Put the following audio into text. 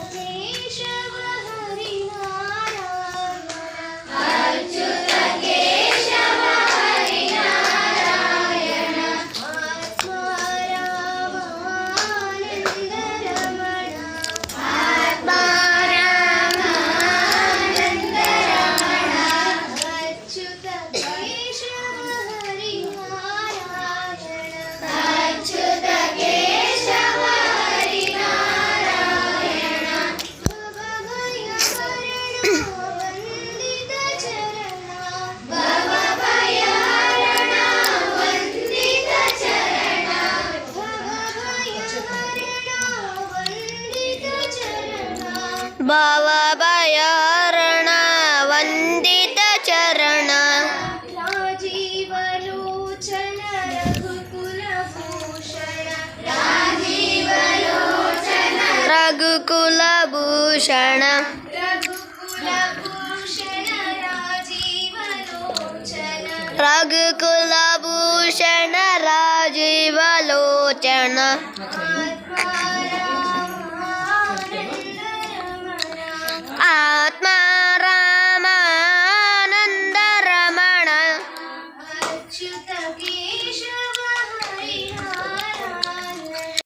ಕೇಶವ ಹರಿನಾರಾಯಣ ಅಚ್ಯುತ ಕೇಶವ ಹರಿನಾರಾಯಣ ಆತ್ಮಾರಾಮಾನಂದ ರಮಣ ಆತ್ಮಾರಾಮಾನಂದ ರಮಣ ಅಚ್ಯುತ ಕೇಶವ ಹರಿನಾರಾಯಣ ಅಚ್ಯುತ ಕೇಶವ ಹರಿನಾರಾಯಣ ಭವಭಯಹರಣ ವಂದಿತ ಚರಣ ಭವಭಯಹರಣ ವಂದಿತ ಚರಣ ಭವಭಯಹರಣ ವಂದಿತ ಚರಣ ರಾಜೀವಲೋಚನ ರಘುಕುಲಭೂಷಣ ರಾಜೀವಲೋಚನ ರಘುಕುಲಭೂಷಣ ರಘುಕುಲಭೂಷಣ ರಾಜೀವಲೋಚನ ರಘುಕುಲಭೂಷಣ ರಾಜೀವಲೋಚನ ಆತ್ಮಾರಾಮಾನಂದ